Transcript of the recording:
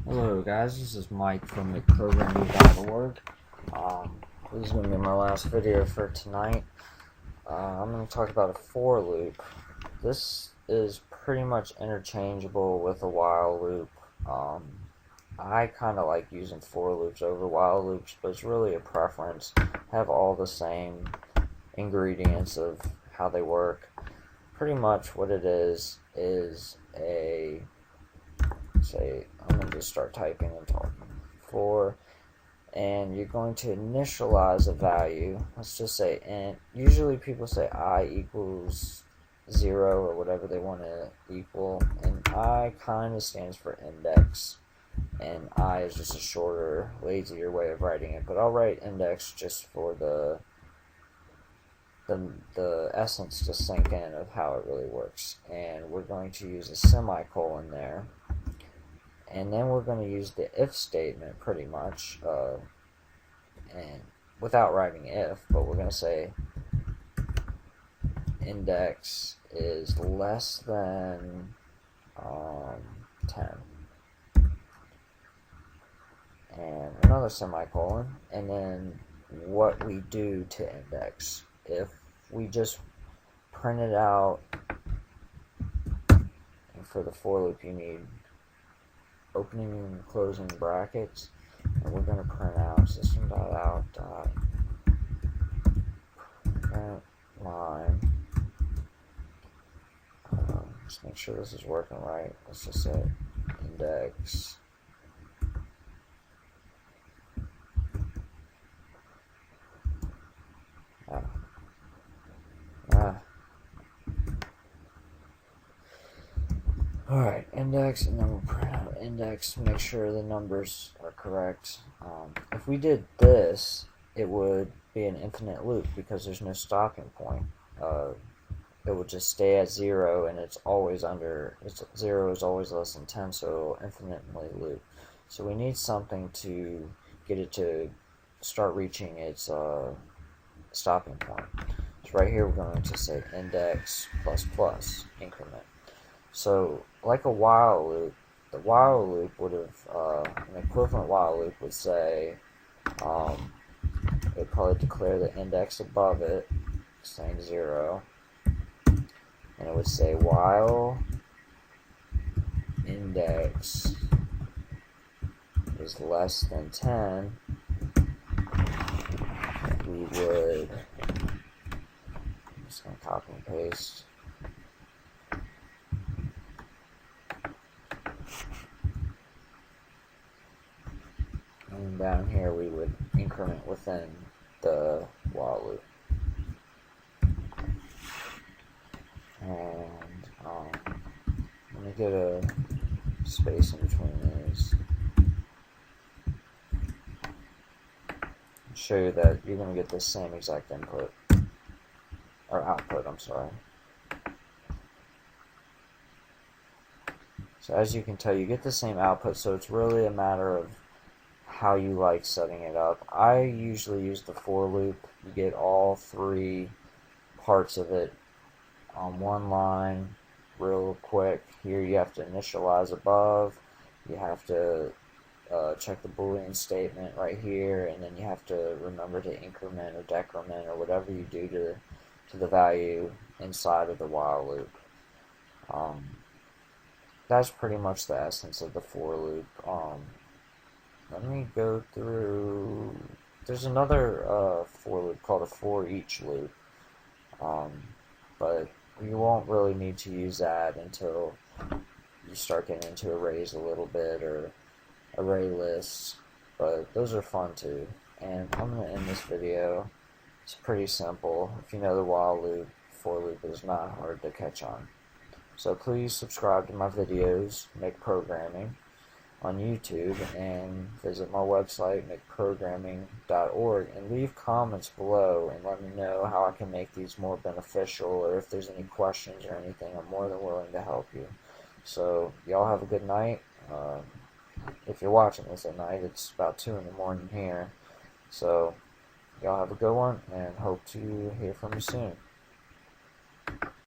Hello guys, this is Mike from McProgramming.org. This is going to be my last video for tonight. I'm going to talk about a for loop. This is pretty much interchangeable with a while loop. I kind of like using for loops over while loops, but it's really a preference. Have all the same ingredients of how they work. Pretty much what it is a, say, I'm going to just start typing and talking. For, and you're going to initialize a value. Let's just say int. Usually people say I equals 0 or whatever they want to equal, and I kind of stands for index, and I is just a shorter, lazier way of writing it, but I'll write index just for the essence to sink in of how it really works. And we're going to use a semicolon there, and then we're going to use the if statement pretty much, and without writing if, but we're going to say index is less than 10, and another semicolon, and then what we do to index. If we just print it out, and for the for loop you need opening and closing brackets, and we're going to print out system.out print line. Just make sure this is working right. Let's just say index Alright, index, and then we'll print out index to make sure the numbers are correct. If we did this, it would be an infinite loop because there's no stopping point. It would just stay at 0, and it's always under, 0 is always less than 10, so it'll infinitely loop. So we need something to get it to start reaching its stopping point. So right here we're going to say index plus plus increment. So like a while loop, the while loop would have, an equivalent while loop would say, it would probably declare the index above it, saying 0, and it would say while index is less than 10, we would, I'm just going to copy and paste, and down here we would increment within the while loop. And let me get a space in between these. Show you that you're going to get the same exact input, or output, I'm sorry. So as you can tell, you get the same output, so it's really a matter of how you like setting it up. I usually use the for loop. You get all three parts of it on one line real quick. Here you have to initialize above, you have to check the Boolean statement right here, and then you have to remember to increment or decrement or whatever you do to the value inside of the while loop. That's pretty much the essence of the for loop. Let me go through, there's another for loop called a for each loop, but you won't really need to use that until you start getting into arrays a little bit, or array lists, but those are fun too. And I'm going to end this video. It's pretty simple. If you know the while loop, for loop is not hard to catch on. So please subscribe to my videos, McProgramming, on YouTube, and visit my website, McProgramming.org, and leave comments below and let me know how I can make these more beneficial, or if there's any questions or anything. I'm more than willing to help you. So y'all have a good night. If you're watching this at night, it's about 2 in the morning here. So y'all have a good one, and hope to hear from you soon.